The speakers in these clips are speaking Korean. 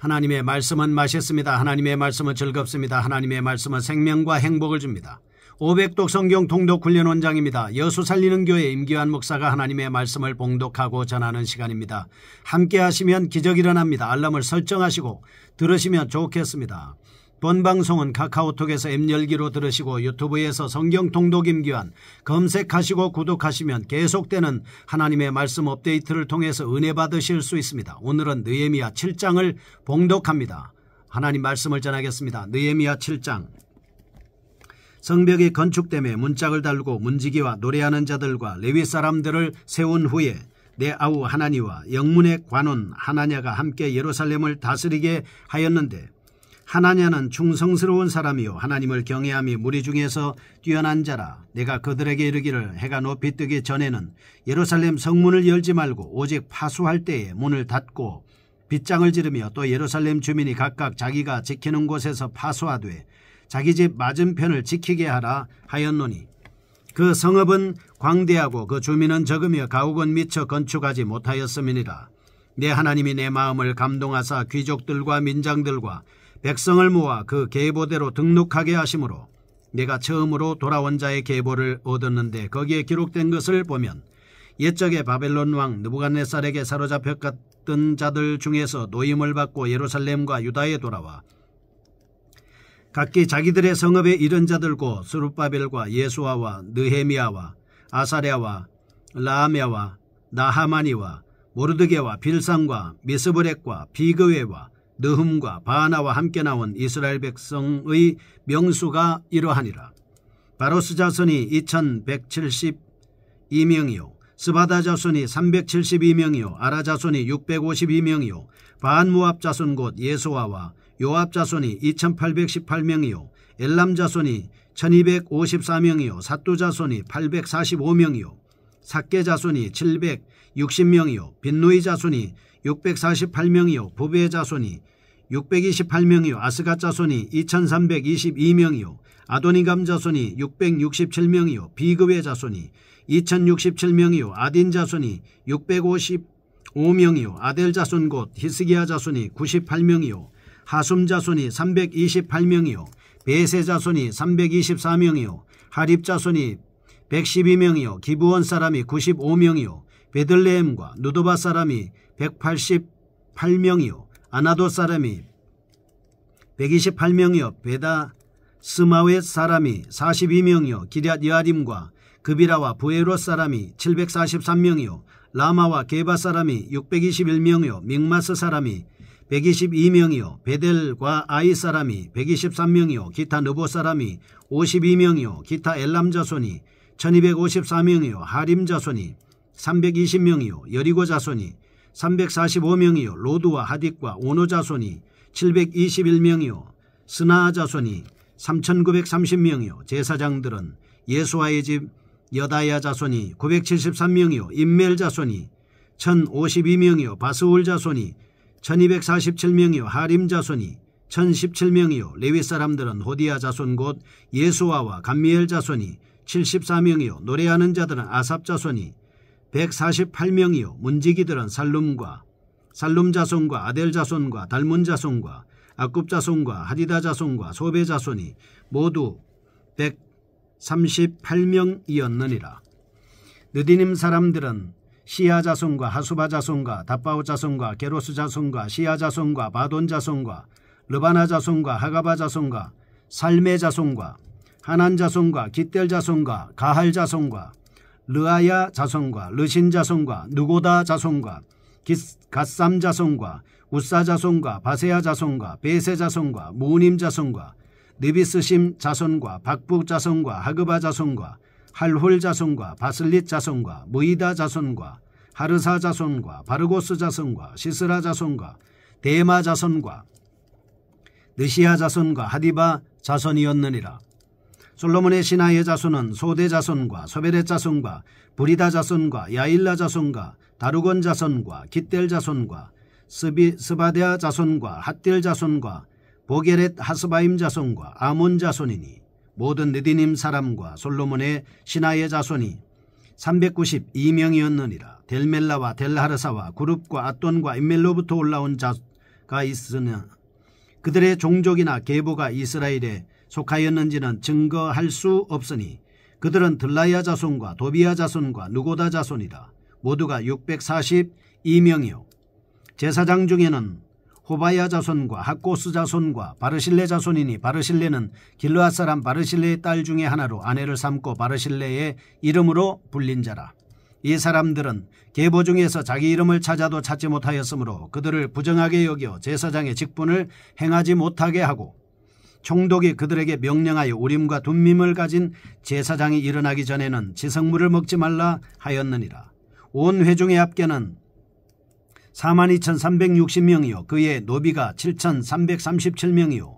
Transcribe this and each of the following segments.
하나님의 말씀은 맛있습니다. 하나님의 말씀은 즐겁습니다. 하나님의 말씀은 생명과 행복을 줍니다. 500독 성경 통독 훈련 원장입니다. 여수 살리는 교회 임기환 목사가 하나님의 말씀을 봉독하고 전하는 시간입니다. 함께 하시면 기적이 일어납니다. 알람을 설정하시고 들으시면 좋겠습니다. 본 방송은 카카오톡에서 앱 열기로 들으시고 유튜브에서 성경 통독 임기환 검색하시고 구독하시면 계속되는 하나님의 말씀 업데이트를 통해서 은혜 받으실 수 있습니다. 오늘은 느헤미야 7장을 봉독합니다. 하나님 말씀을 전하겠습니다. 느헤미야 7장. 성벽이 건축됨에 문짝을 달고 문지기와 노래하는 자들과 레위 사람들을 세운 후에 내 아우 하나니와 영문의 관원 하나냐가 함께 예루살렘을 다스리게 하였는데, 하나냐는 충성스러운 사람이요 하나님을 경외함이 무리 중에서 뛰어난 자라. 내가 그들에게 이르기를 해가 높이 뜨기 전에는 예루살렘 성문을 열지 말고 오직 파수할 때에 문을 닫고 빗장을 지르며 또 예루살렘 주민이 각각 자기가 지키는 곳에서 파수하되 자기 집 맞은편을 지키게 하라 하였노니, 그 성읍은 광대하고 그 주민은 적으며 가옥은 미처 건축하지 못하였음이니라. 내 하나님이 내 마음을 감동하사 귀족들과 민장들과 백성을 모아 그 계보대로 등록하게 하심으로 내가 처음으로 돌아온 자의 계보를 얻었는데, 거기에 기록된 것을 보면 옛적에 바벨론 왕 느부갓네살에게 사로잡혔던 자들 중에서 노임을 받고 예루살렘과 유다에 돌아와 각기 자기들의 성읍에 이른 자들고 스룹바벨과 예수아와 느헤미야와 아사랴와 라하메와 나하마니와 모르드게와 빌상과 미스브렉과 비그웨와 느흠과 바하나와 함께 나온 이스라엘 백성의 명수가 이러하니라. 바로스 자손이 2172명이요 스바다 자손이 372명이요 아라 자손이 652명이요 바한모압 자손 곧 예수아와 요압 자손이 2818명이요 엘람 자손이 1254명이요 삿두 자손이 845명이요 삭게 자손이 760명이요 빈누이 자손이 648명이요 부베 자손이 628명이요 아스갓 자손이 2322명이요 아도니감 자손이 667명이요 비그웨 자손이 2067명이요 아딘 자손이 655명이요 아델 자손 곧 히스기야 자손이 98명이요 하숨 자손이 328명이요 베세 자손이 324명이요 하립 자손이 112명이요 기브온 사람이 95명이요 베들레헴과 누도바 사람이 188명이요 아나도 사람이 128명이요 베다 스마웻 사람이 42명이요 기럇 여아림과 그비라와 부에롯 사람이 743명이요 라마와 게바 사람이 621명이요 믹마스 사람이 122명이요 베델과 아이 사람이 123명이요 기타 느보 사람이 52명이요 기타 엘람 자손이 1254명이요 하림 자손이 320명이요 여리고 자손이 345명이요 로드와 하딕과 오노 자손이 721명이요 스나 자손이 3930명이요 제사장들은 예수아의 집 여다야 자손이 973명이요 임멜 자손이 1052명이요 바스울 자손이 1247명이요 하림 자손이 1017명이요 레위 사람들은 호디야 자손 곧 예수아와 감미엘 자손이 74명이요 노래하는 자들은 아삽 자손이 148명이요 문지기들은 살룸 자손과 아델 자손과 달문 자손과 아굽 자손과 하디다 자손과 소베 자손이 모두 138명이었느니라. 느디님 사람들은 시야 자손과 하수바 자손과 다바오 자손과 게로스 자손과 시야 자손과 바돈 자손과 르바나 자손과 하가바 자손과 살메 자손과 하난 자손과 깃델 자손과 가할 자손과 르아야 자손과 르신 자손과 누고다 자손과 갓삼 자손과 우사 자손과 바세야 자손과 베세 자손과 무님 자손과 느비스심 자손과 박북 자손과 하그바 자손과 할훌 자손과 바슬릿 자손과 무이다 자손과 하르사 자손과 바르고스 자손과 시스라 자손과 데마 자손과 느시아 자손과 하디바 자손이었느니라. 솔로몬의 신하의 자손은 소대 자손과 소베렛 자손과 부리다 자손과 야일라 자손과 다루곤 자손과 깃델 자손과 스바데아 자손과 핫딜 자손과 보게렛 하스바임 자손과 아몬 자손이니, 모든 느디님 사람과 솔로몬의 신하의 자손이 392명이었느니라. 델멜라와 델하르사와 구룹과 아돈과 임멜로부터 올라온 계보가 있으나 그들의 종족이나 계보가 이스라엘에 속하였는지는 증거할 수 없으니 그들은 들라야 자손과 도비야 자손과 누고다 자손이라. 모두가 642명이요 제사장 중에는 호바야 자손과 학고스 자손과 바르실레 자손이니 바르실레는 길르앗 사람 바르실레의 딸 중에 하나로 아내를 삼고 바르실레의 이름으로 불린 자라. 이 사람들은 계보 중에서 자기 이름을 찾아도 찾지 못하였으므로 그들을 부정하게 여겨 제사장의 직분을 행하지 못하게 하고 총독이 그들에게 명령하여 우림과 둠밈을 가진 제사장이 일어나기 전에는 지성물을 먹지 말라 하였느니라. 온 회중의 합계는 42,360명이요 그의 노비가 7,337명이요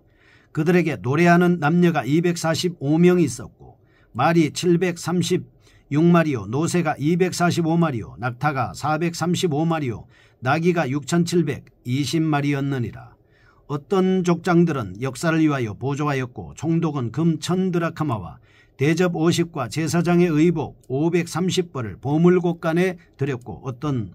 그들에게 노래하는 남녀가 245명이 있었고 말이 736마리요 노새가 245마리요 낙타가 435마리요 나귀가 6,720마리였느니라. 어떤 족장들은 역사를 위하여 보조하였고 총독은 금 1,000드라크마와 대접 50과 제사장의 의복 530벌을 보물곡간에 드렸고 어떤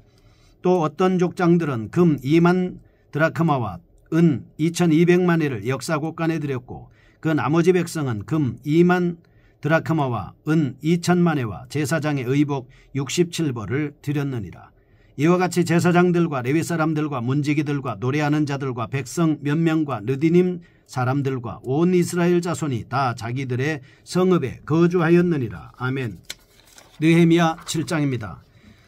족장들은 금 2만 드라크마와 은 2,200만회를 역사곡간에 드렸고 그 나머지 백성은 금 2만 드라크마와 은 2,000만회와 제사장의 의복 67벌을 드렸느니라. 이와 같이 제사장들과 레위 사람들과 문지기들과 노래하는 자들과 백성 몇 명과 느디님 사람들과 온 이스라엘 자손이 다 자기들의 성읍에 거주하였느니라. 아멘. 느헤미야 7장입니다.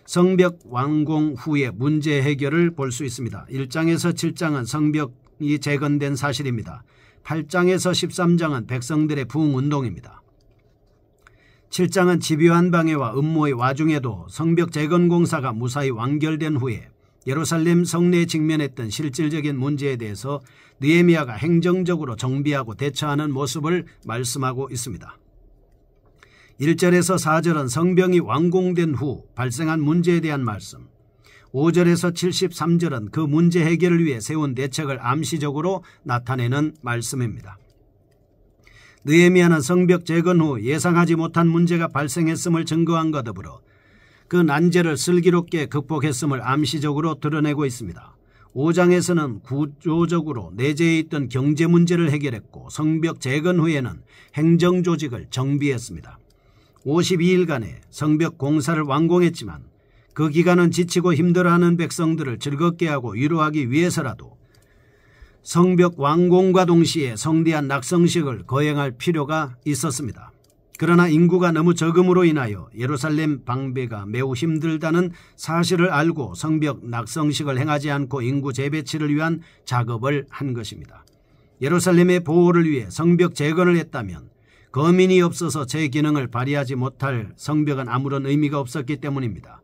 성벽 완공 후의 문제 해결을 볼 수 있습니다. 1장에서 7장은 성벽이 재건된 사실입니다. 8장에서 13장은 백성들의 부흥운동입니다. 7장은 집요한 방해와 음모의 와중에도 성벽 재건 공사가 무사히 완결된 후에 예루살렘 성내에 직면했던 실질적인 문제에 대해서 느헤미야가 행정적으로 정비하고 대처하는 모습을 말씀하고 있습니다. 1절에서 4절은 성벽이 완공된 후 발생한 문제에 대한 말씀, 5절에서 73절은 그 문제 해결을 위해 세운 대책을 암시적으로 나타내는 말씀입니다. 느헤미야는 성벽 재건 후 예상하지 못한 문제가 발생했음을 증거함과 더불어 그 난제를 슬기롭게 극복했음을 암시적으로 드러내고 있습니다. 5장에서는 구조적으로 내재해 있던 경제 문제를 해결했고 성벽 재건 후에는 행정조직을 정비했습니다. 52일간의 성벽 공사를 완공했지만 그 기간은 지치고 힘들어하는 백성들을 즐겁게 하고 위로하기 위해서라도 성벽 완공과 동시에 성대한 낙성식을 거행할 필요가 있었습니다. 그러나 인구가 너무 적음으로 인하여 예루살렘 방배가 매우 힘들다는 사실을 알고 성벽 낙성식을 행하지 않고 인구 재배치를 위한 작업을 한 것입니다. 예루살렘의 보호를 위해 성벽 재건을 했다면 거민이 없어서 제 기능을 발휘하지 못할 성벽은 아무런 의미가 없었기 때문입니다.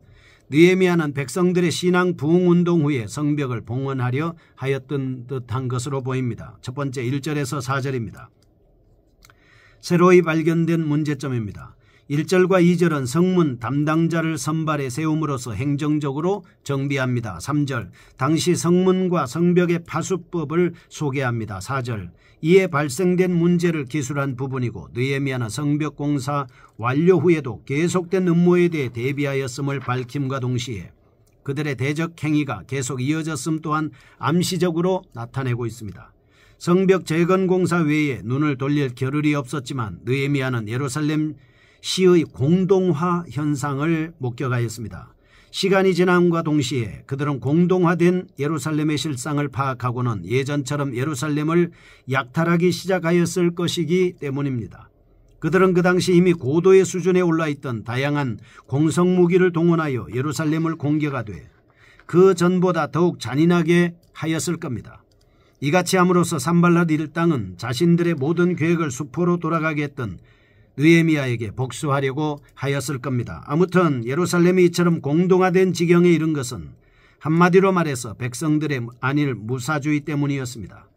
느헤미야는 백성들의 신앙 부흥운동 후에 성벽을 봉헌하려 하였던 듯한 것으로 보입니다. 첫 번째 1절에서 4절입니다. 새로이 발견된 문제점입니다. 1절과 2절은 성문 담당자를 선발해 세움으로써 행정적으로 정비합니다. 3절 당시 성문과 성벽의 파수법을 소개합니다. 4절 이에 발생된 문제를 기술한 부분이고 느헤미야는 성벽 공사 완료 후에도 계속된 음모에 대해 대비하였음을 밝힘과 동시에 그들의 대적 행위가 계속 이어졌음 또한 암시적으로 나타내고 있습니다. 성벽 재건 공사 외에 눈을 돌릴 겨를이 없었지만 느헤미야는 예루살렘 시의 공동화 현상을 목격하였습니다. 시간이 지남과 동시에 그들은 공동화된 예루살렘의 실상을 파악하고는 예전처럼 예루살렘을 약탈하기 시작하였을 것이기 때문입니다. 그들은 그 당시 이미 고도의 수준에 올라있던 다양한 공성무기를 동원하여 예루살렘을 공격하되 그 전보다 더욱 잔인하게 하였을 겁니다. 이같이 함으로써 산발랏 일당은 자신들의 모든 계획을 수포로 돌아가게 했던 느헤미야에게 복수하려고 하였을 겁니다. 아무튼 예루살렘이 이처럼 공동화된 지경에 이른 것은 한마디로 말해서 백성들의 안일 무사주의 때문이었습니다.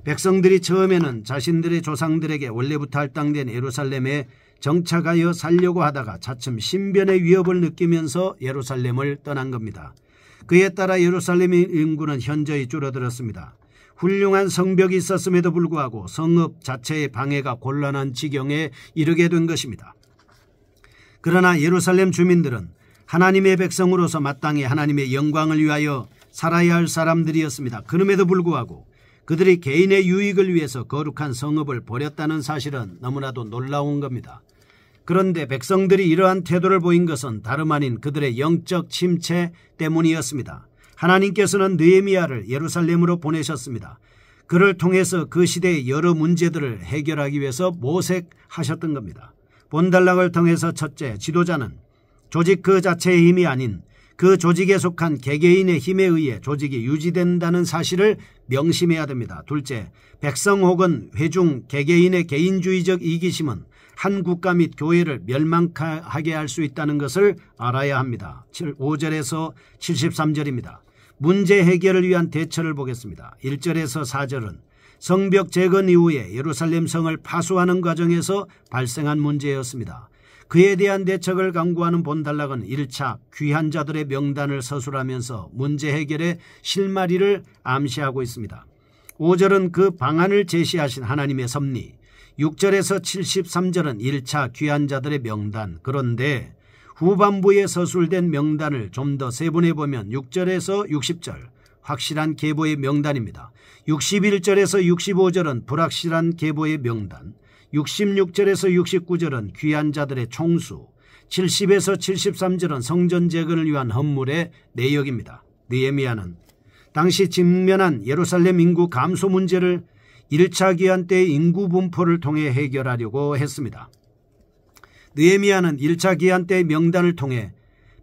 백성들이 처음에는 자신들의 조상들에게 원래부터 할당된 예루살렘에 정착하여 살려고 하다가 차츰 신변의 위협을 느끼면서 예루살렘을 떠난 겁니다. 그에 따라 예루살렘의 인구는 현저히 줄어들었습니다. 훌륭한 성벽이 있었음에도 불구하고 성읍 자체의 방해가 곤란한 지경에 이르게 된 것입니다. 그러나 예루살렘 주민들은 하나님의 백성으로서 마땅히 하나님의 영광을 위하여 살아야 할 사람들이었습니다. 그럼에도 불구하고 그들이 개인의 유익을 위해서 거룩한 성읍을 버렸다는 사실은 너무나도 놀라운 겁니다. 그런데 백성들이 이러한 태도를 보인 것은 다름 아닌 그들의 영적 침체 때문이었습니다. 하나님께서는 느헤미야를 예루살렘으로 보내셨습니다. 그를 통해서 그 시대의 여러 문제들을 해결하기 위해서 모색하셨던 겁니다. 본달락을 통해서 첫째, 지도자는 조직 그 자체의 힘이 아닌 그 조직에 속한 개개인의 힘에 의해 조직이 유지된다는 사실을 명심해야 됩니다. 둘째, 백성 혹은 회중 개개인의 개인주의적 이기심은 한 국가 및 교회를 멸망하게 할 수 있다는 것을 알아야 합니다. 5절에서 73절입니다. 문제 해결을 위한 대처를 보겠습니다. 1절에서 4절은 성벽 재건 이후에 예루살렘 성을 파수하는 과정에서 발생한 문제였습니다. 그에 대한 대책을 강구하는 본달락은 1차 귀한 자들의 명단을 서술하면서 문제 해결의 실마리를 암시하고 있습니다. 5절은 그 방안을 제시하신 하나님의 섭리, 6절에서 73절은 1차 귀한 자들의 명단, 그런데 후반부에 서술된 명단을 좀 더 세분해 보면 6절에서 60절 확실한 계보의 명단입니다. 61절에서 65절은 불확실한 계보의 명단, 66절에서 69절은 귀한 자들의 총수, 70에서 73절은 성전 재건을 위한 헌물의 내역입니다. 느헤미야는 당시 직면한 예루살렘 인구 감소 문제를 1차 귀환 때의 인구 분포를 통해 해결하려고 했습니다. 느헤미야는 1차 귀환 때의 명단을 통해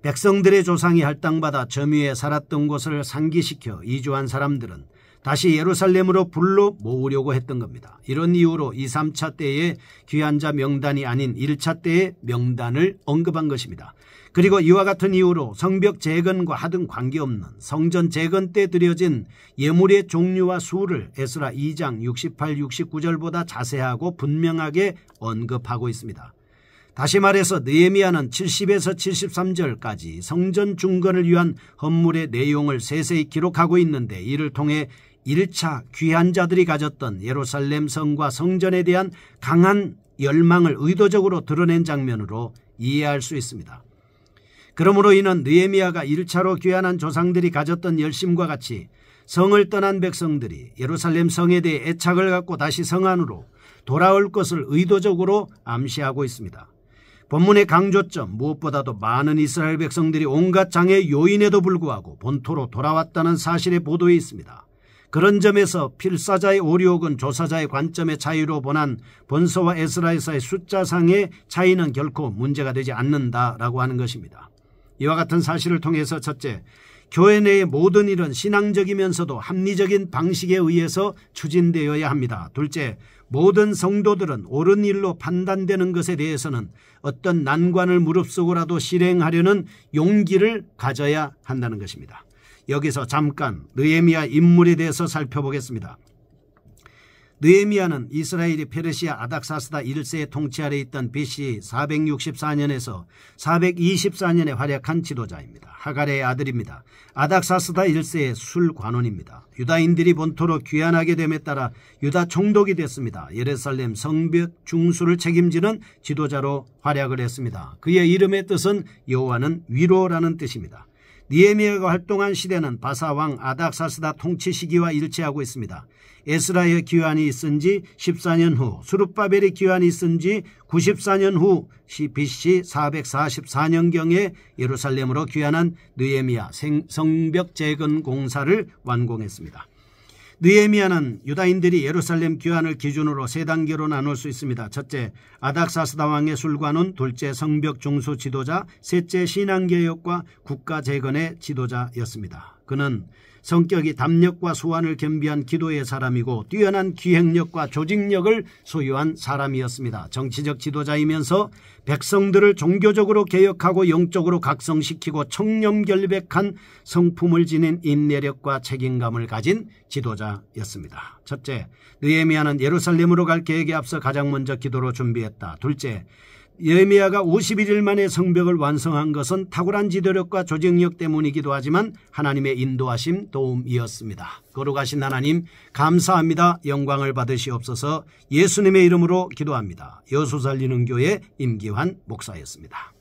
백성들의 조상이 할당받아 점유해 살았던 곳을 상기시켜 이주한 사람들은 다시 예루살렘으로 불러 모으려고 했던 겁니다. 이런 이유로 2, 3차 때의 귀환자 명단이 아닌 1차 때의 명단을 언급한 것입니다. 그리고 이와 같은 이유로 성벽 재건과 하등 관계없는 성전 재건 때 드려진 예물의 종류와 수를 에스라 2장 68, 69절보다 자세하고 분명하게 언급하고 있습니다. 다시 말해서 느헤미야는 70에서 73절까지 성전 중건을 위한 헌물의 내용을 세세히 기록하고 있는데 이를 통해 1차 귀한 자들이 가졌던 예루살렘 성과 성전에 대한 강한 열망을 의도적으로 드러낸 장면으로 이해할 수 있습니다. 그러므로 이는 느헤미야가 1차로 귀환한 조상들이 가졌던 열심과 같이 성을 떠난 백성들이 예루살렘 성에 대해 애착을 갖고 다시 성 안으로 돌아올 것을 의도적으로 암시하고 있습니다. 본문의 강조점, 무엇보다도 많은 이스라엘 백성들이 온갖 장애 요인에도 불구하고 본토로 돌아왔다는 사실의 보도에 있습니다. 그런 점에서 필사자의 오류 혹은 조사자의 관점의 차이로 본한 본서와 에스라에서의 숫자상의 차이는 결코 문제가 되지 않는다라고 하는 것입니다. 이와 같은 사실을 통해서 첫째, 교회 내의 모든 일은 신앙적이면서도 합리적인 방식에 의해서 추진되어야 합니다. 둘째, 모든 성도들은 옳은 일로 판단되는 것에 대해서는 어떤 난관을 무릅쓰고라도 실행하려는 용기를 가져야 한다는 것입니다. 여기서 잠깐 느헤미야 인물에 대해서 살펴보겠습니다. 느헤미야는 이스라엘이 페르시아 아닥사스다 1세의 통치 아래 있던 BC 464년에서 424년에 활약한 지도자입니다. 하갈의 아들입니다. 아닥사스다 1세의 술관원입니다. 유다인들이 본토로 귀환하게 됨에 따라 유다 총독이 됐습니다. 예루살렘 성벽 중수를 책임지는 지도자로 활약을 했습니다. 그의 이름의 뜻은 여호와는 위로라는 뜻입니다. 느헤미야가 활동한 시대는 바사왕 아닥사스다 통치 시기와 일치하고 있습니다. 에스라의 귀환이 있은 지 14년 후, 스룹바벨의 귀환이 있은 지 94년 후 BC 444년경에 예루살렘으로 귀환한 느헤미야 성벽 재건 공사를 완공했습니다. 느헤미야는 유다인들이 예루살렘 귀환을 기준으로 세 단계로 나눌 수 있습니다. 첫째, 아닥사스다 왕의 술관원, 둘째, 성벽 중수 지도자, 셋째, 신앙개혁과 국가재건의 지도자였습니다. 그는 성격이 담력과 수완을 겸비한 기도의 사람이고 뛰어난 기획력과 조직력을 소유한 사람이었습니다. 정치적 지도자이면서 백성들을 종교적으로 개혁하고 영적으로 각성시키고 청렴결백한 성품을 지닌 인내력과 책임감을 가진 지도자였습니다. 첫째, 느헤미야는 예루살렘으로 갈 계획에 앞서 가장 먼저 기도로 준비했다. 둘째, 느헤미야가 51일 만에 성벽을 완성한 것은 탁월한 지도력과 조직력 때문이기도 하지만 하나님의 인도하심 도움이었습니다. 거룩하신 하나님 감사합니다. 영광을 받으시옵소서. 예수님의 이름으로 기도합니다. 여수 살리는 교회 임기환 목사였습니다.